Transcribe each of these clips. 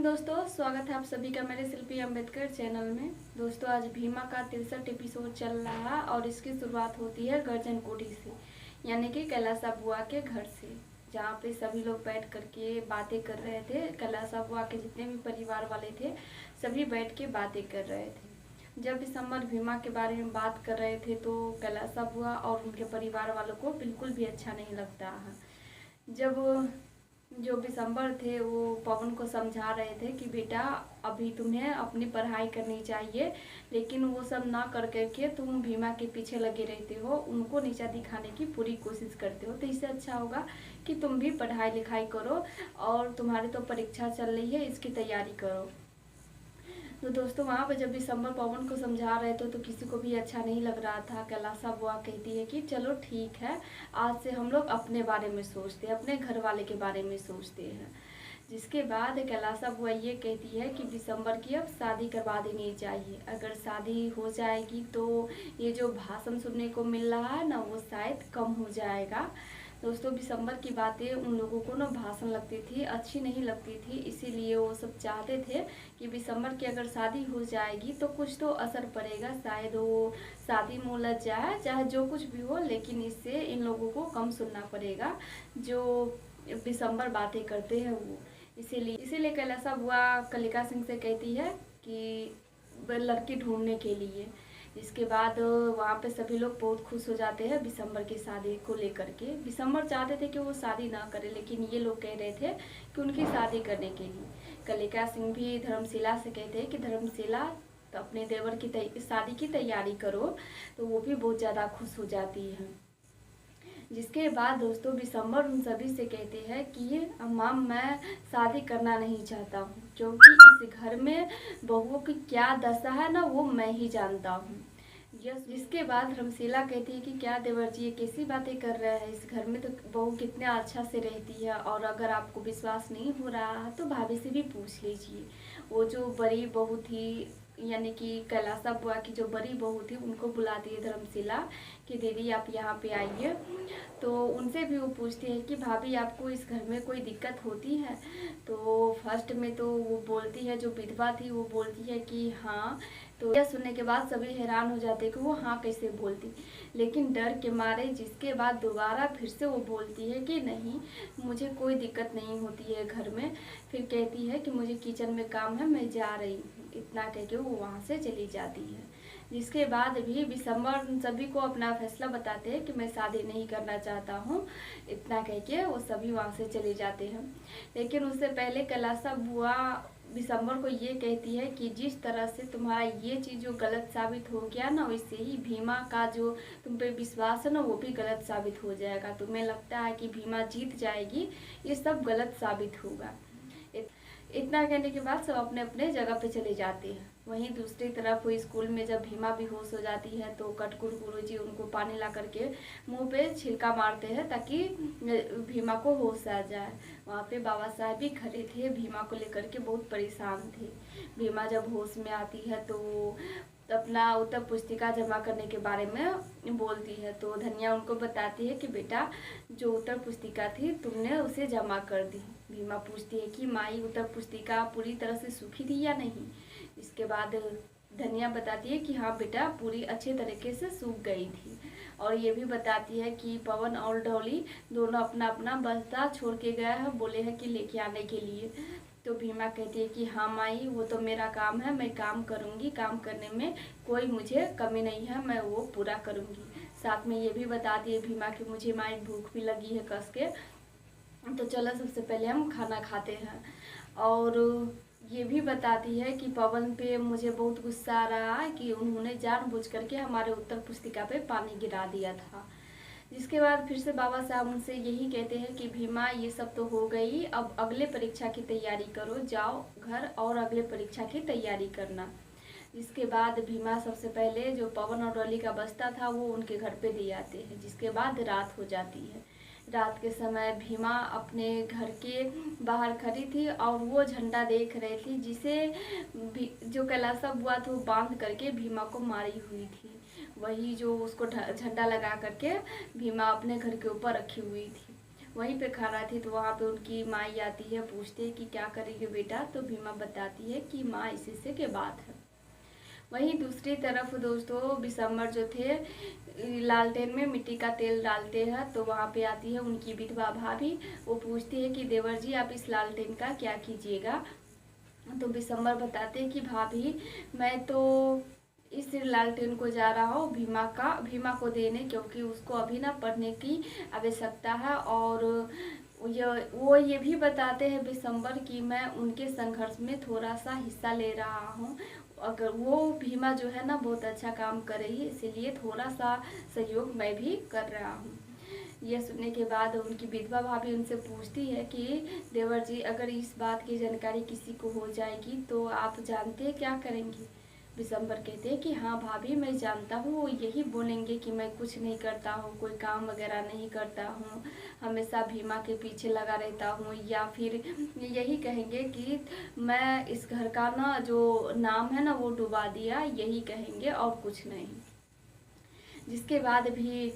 दोस्तों, स्वागत है आप सभी का मेरे शिल्पी अम्बेडकर चैनल में। दोस्तों, आज भीमा का 63 एपिसोड चल रहा है और इसकी शुरुआत होती है गर्जन कोठी से, यानी कि कैलासा बुआ के घर से, जहाँ पे सभी लोग बैठ करके बातें कर रहे थे। कैलासा बुआ के जितने भी परिवार वाले थे सभी बैठ के बातें कर रहे थे। जब दिसंबर भीमा के बारे में बात कर रहे थे तो कैलासा बुआ और उनके परिवार वालों को बिल्कुल भी अच्छा नहीं लगता है। जब जो दिसंबर थे वो पवन को समझा रहे थे कि बेटा अभी तुम्हें अपनी पढ़ाई करनी चाहिए, लेकिन वो सब ना कर करके तुम भीमा के पीछे लगे रहते हो, उनको नीचा दिखाने की पूरी कोशिश करते हो। तो इससे अच्छा होगा कि तुम भी पढ़ाई लिखाई करो और तुम्हारी तो परीक्षा चल रही है, इसकी तैयारी करो। तो दोस्तों, वहाँ पे जब दिसंबर पवन को समझा रहे थे तो किसी को भी अच्छा नहीं लग रहा था। कैलासा बुआ कहती है कि चलो ठीक है, आज से हम लोग अपने बारे में सोचते हैं, अपने घर वाले के बारे में सोचते हैं। जिसके बाद कैलासा बुआ ये कहती है कि दिसंबर की अब शादी करवा देनी चाहिए। अगर शादी हो जाएगी तो ये जो भाषण सुनने को मिल रहा है ना, वो शायद कम हो जाएगा। दोस्तों, दिसंबर की बातें उन लोगों को ना भाषण लगती थी, अच्छी नहीं लगती थी, इसीलिए वो सब चाहते थे कि दिसंबर की अगर शादी हो जाएगी तो कुछ तो असर पड़ेगा, शायद वो शादी में उलझ जाए, चाहे जो कुछ भी हो, लेकिन इससे इन लोगों को कम सुनना पड़ेगा जो दिसंबर बातें करते हैं वो। इसीलिए कैलासा बुआ कलिका सिंह से कहती है कि लड़की ढूंढने के लिए। इसके बाद वहाँ पे सभी लोग बहुत खुश हो जाते हैं दिसंबर की शादी को लेकर के। दिसंबर चाहते थे कि वो शादी ना करे, लेकिन ये लोग कह रहे थे कि उनकी शादी करने के लिए। कलिका सिंह भी धर्मशिला से कहते हैं कि धर्मशिला तो अपने देवर की शादी की तैयारी करो, तो वो भी बहुत ज़्यादा खुश हो जाती है। जिसके बाद दोस्तों दिसंबर उन सभी से कहते हैं कि अम्मा मैं शादी करना नहीं चाहता हूँ, क्योंकि इस घर में बहुओं की क्या दशा है ना वो मैं ही जानता हूँ। जिसके बाद रमशीला कहती है कि क्या देवर जी ये कैसी बातें कर रहे हैं, इस घर में तो बहू कितने अच्छा से रहती है, और अगर आपको विश्वास नहीं हो रहा है तो भाभी से भी पूछ लीजिए। वो जो बड़ी बहू थी, यानी कि कैलासा बुआ की जो बड़ी बहू थी, उनको बुलाती है धर्मशिला कि दीदी आप यहाँ पे आइए। तो उनसे भी वो पूछती है कि भाभी आपको इस घर में कोई दिक्कत होती है। तो फर्स्ट में तो वो बोलती है, जो विधवा थी वो बोलती है कि हाँ। तो यह सुनने के बाद सभी हैरान हो जाते कि वो हाँ कैसे बोलती, लेकिन डर के मारे जिसके बाद दोबारा फिर से वो बोलती है कि नहीं मुझे कोई दिक्कत नहीं होती है घर में। फिर कहती है कि मुझे किचन में काम है, मैं जा रही हूँ। इतना कह के वो वहाँ से चली जाती है। जिसके बाद भी दिसंबर सभी को अपना फैसला बताते हैं कि मैं शादी नहीं करना चाहता हूँ। इतना कह के वो सभी वहाँ से चले जाते हैं। लेकिन उससे पहले कैलासा बुआ दिसंबर को ये कहती है कि जिस तरह से तुम्हारा ये चीज़ जो गलत साबित हो गया ना, वैसे ही भीमा का जो तुम पे विश्वास है ना वो भी गलत साबित हो जाएगा। तुम्हें लगता है कि भीमा जीत जाएगी, ये सब गलत साबित होगा। इतना कहने के बाद सब अपने अपने जगह पे चले जाते हैं। वहीं दूसरी तरफ वो स्कूल में जब भीमा बेहोश हो जाती है तो कटकुर गुरुजी उनको पानी ला करके मुंह पे छिलका मारते हैं ताकि भीमा को होश आ जाए। वहाँ पे बाबा साहब भी खड़े थे, भीमा को लेकर के बहुत परेशान थे। भीमा जब होश में आती है तो अपना उत्तर पुस्तिका जमा करने के बारे में बोलती है। तो धनिया उनको बताती है कि बेटा जो उत्तर पुस्तिका थी तुमने उसे जमा कर दी। भीमा पूछती है कि माई उत्तर पुस्तिका पूरी तरह से सूखी थी या नहीं। इसके बाद धनिया बताती है कि हाँ बेटा पूरी अच्छे तरीके से सूख गई थी, और ये भी बताती है कि पवन और डॉली दोनों अपना अपना बस्ता छोड़ के गए हैं, बोले हैं कि लेके आने के लिए। तो भीमा कहती है कि हाँ माई वो तो मेरा काम है, मैं काम करूँगी, काम करने में कोई मुझे कमी नहीं है, मैं वो पूरा करूँगी। साथ में ये भी बताती है भीमा कि मुझे माई भूख भी लगी है कस के, तो चलो सबसे पहले हम खाना खाते हैं। और ये भी बताती है कि पवन पे मुझे बहुत गुस्सा आ रहा है कि उन्होंने जानबूझ करके हमारे उत्तर पुस्तिका पे पानी गिरा दिया था। जिसके बाद फिर से बाबा साहब उनसे यही कहते हैं कि भीमा ये सब तो हो गई, अब अगले परीक्षा की तैयारी करो, जाओ घर और अगले परीक्षा की तैयारी करना। इसके बाद भीमा सबसे पहले जो पवन और डॉली का बस्ता था वो उनके घर पे दे आते हैं। जिसके बाद रात हो जाती है। रात के समय भीमा अपने घर के बाहर खड़ी थी और वो झंडा देख रही थी जिसे जो कैलासा बुआ था वो बांध करके भीमा को मारी हुई थी। वही जो उसको झंडा लगा करके भीमा अपने घर के ऊपर रखी हुई थी। वहीं पे खा रहा थी तो वहाँ पे उनकी माई आती है, पूछती है कि क्या करेगी बेटा, तो भीमा बताती है कि माँ इसी के बात है। वहीं दूसरी तरफ दोस्तों बिशंबर जो थे लालटेन में मिट्टी का तेल डालते हैं, तो वहाँ पे आती है उनकी विधवा भाभी। वो पूछती है कि देवर जी आप इस लालटेन का क्या कीजिएगा। तो बिशंबर बताते हैं कि भाभी मैं तो इस लालटेन को जा रहा हूँ भीमा को देने, क्योंकि उसको अभी ना पढ़ने की आवश्यकता है। और वो ये भी बताते हैं बिशंबर कि मैं उनके संघर्ष में थोड़ा सा हिस्सा ले रहा हूँ। अगर वो भीमा जो है ना बहुत अच्छा काम कर रही है, इसीलिए थोड़ा सा सहयोग मैं भी कर रहा हूँ। यह सुनने के बाद उनकी विधवा भाभी उनसे पूछती है कि देवर जी अगर इस बात की जानकारी किसी को हो जाएगी तो आप जानते हैं क्या करेंगी। बिशंबर कहते हैं कि हाँ भाभी मैं जानता हूँ, वो यही बोलेंगे कि मैं कुछ नहीं करता हूँ, कोई काम वगैरह नहीं करता हूँ, हमेशा भीमा के पीछे लगा रहता हूँ, या फिर यही कहेंगे कि मैं इस घर का ना जो नाम है ना वो डुबा दिया, यही कहेंगे और कुछ नहीं। जिसके बाद भी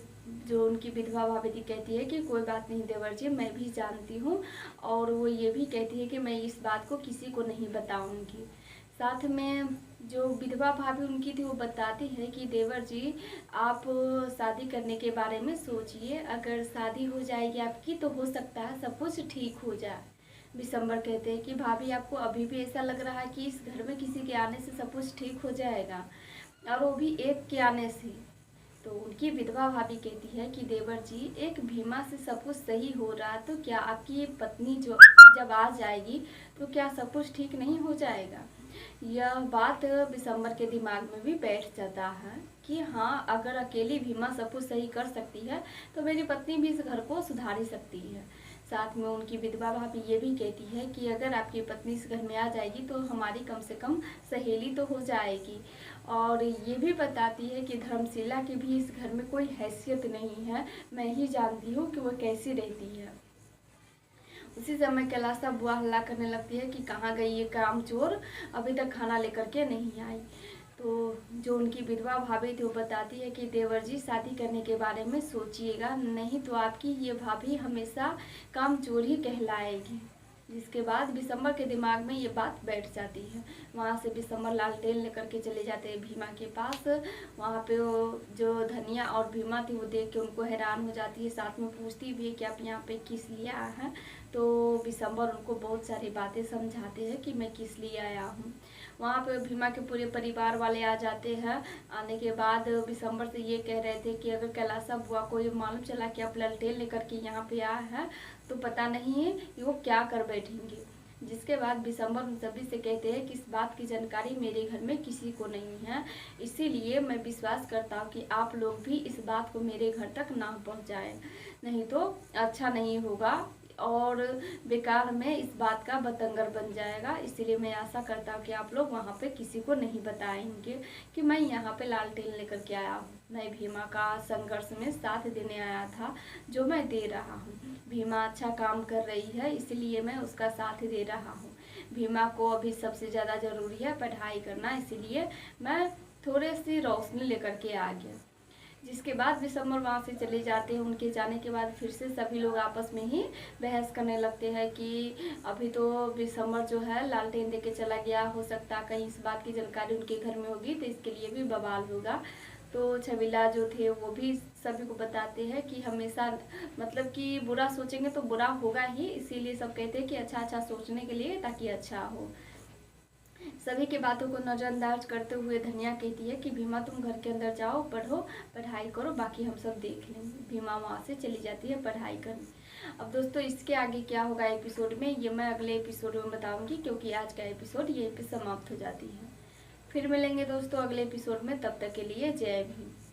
जो उनकी विधवा भाभी कहती है कि कोई बात नहीं देवर जी मैं भी जानती हूँ, और वो ये भी कहती है कि मैं इस बात को किसी को नहीं बताऊंगी। साथ में जो विधवा भाभी उनकी थी वो बताती है कि देवर जी आप शादी करने के बारे में सोचिए, अगर शादी हो जाएगी आपकी तो हो सकता है सब कुछ ठीक हो जाए। बिशंबर कहते हैं कि भाभी आपको अभी भी ऐसा लग रहा है कि इस घर में किसी के आने से सब कुछ ठीक हो जाएगा, और वो भी एक के आने से। तो उनकी विधवा भाभी कहती है कि देवर जी एक भीमा से सब कुछ सही हो रहा तो क्या आपकी पत्नी जो जब आ जाएगी तो क्या सब कुछ ठीक नहीं हो जाएगा। यह बात बिशंबर के दिमाग में भी बैठ जाता है कि हाँ अगर अकेली भीमा सब कुछ सही कर सकती है तो मेरी पत्नी भी इस घर को सुधार ही सकती है। साथ में उनकी विधवा भाभी ये भी कहती है कि अगर आपकी पत्नी इस घर में आ जाएगी तो हमारी कम से कम सहेली तो हो जाएगी। और ये भी बताती है कि धर्मशिला की भी इस घर में कोई हैसियत नहीं है, मैं ही जानती हूँ कि वो कैसी रहती है। उसी समय कैलाशा बुआ हल्ला करने लगती है कि कहाँ गई ये कामचोर, अभी तक खाना लेकर के नहीं आई। तो जो उनकी विधवा भाभी थी वो बताती है कि देवर जी शादी करने के बारे में सोचिएगा, नहीं तो आपकी ये भाभी हमेशा कामचोर ही कहलाएगी। जिसके बाद बिशंबर के दिमाग में ये बात बैठ जाती है। वहाँ से बिशंबर लालटेन लेकर के चले जाते हैं भीमा के पास। वहाँ पे वो जो धनिया और भीमा थी वो देख के उनको हैरान हो जाती है, साथ में पूछती भी है कि आप यहाँ पे किस लिए आए हैं। तो बिशंबर उनको बहुत सारी बातें समझाते हैं कि मैं किस लिए आया हूँ। वहाँ पे भीमा के पूरे परिवार वाले आ जाते हैं। आने के बाद बिशंबर से ये कह रहे थे कि अगर कैलाशा बुआ को ये मालूम चला कि आप लालटेन लेकर के यहाँ पे आए हैं तो पता नहीं है कि वो क्या कर बैठेंगे। जिसके बाद बिशंबर उन सभी से कहते हैं कि इस बात की जानकारी मेरे घर में किसी को नहीं है, इसीलिए मैं विश्वास करता हूँ कि आप लोग भी इस बात को मेरे घर तक ना पहुँचाएं, नहीं तो अच्छा नहीं होगा और बेकार में इस बात का बतंगर बन जाएगा। इसीलिए मैं आशा करता हूँ कि आप लोग वहाँ पे किसी को नहीं बताएंगे कि मैं यहाँ पे लालटेन लेकर के आया हूँ। मैं भीमा का संघर्ष में साथ देने आया था जो मैं दे रहा हूँ। भीमा अच्छा काम कर रही है इसलिए मैं उसका साथ दे रहा हूँ। भीमा को अभी सबसे ज़्यादा ज़रूरी है पढ़ाई करना, इसीलिए मैं थोड़ी सी रोशनी लेकर के आ गया। जिसके बाद बिशंबर वहाँ से चले जाते हैं। उनके जाने के बाद फिर से सभी लोग आपस में ही बहस करने लगते हैं कि अभी तो बिशंबर जो है लालटेन देके चला गया, हो सकता है कहीं इस बात की जानकारी उनके घर में होगी तो इसके लिए भी बवाल होगा। तो छबीला जो थे वो भी सभी को बताते हैं कि हमेशा मतलब कि बुरा सोचेंगे तो बुरा होगा ही, इसीलिए सब कहते हैं कि अच्छा सोचने के लिए ताकि अच्छा हो। सभी की बातों को नज़रअंदाज करते हुए धनिया कहती है कि भीमा तुम घर के अंदर जाओ, पढ़ो, पढ़ाई करो, बाकी हम सब देख लेंगे। भीमा वहाँ से चली जाती है पढ़ाई करने। अब दोस्तों इसके आगे क्या होगा एपिसोड में ये मैं अगले एपिसोड में बताऊंगी, क्योंकि आज का एपिसोड यहीं पे समाप्त हो जाती है। फिर मिलेंगे दोस्तों अगले एपिसोड में, तब तक के लिए जय भीम।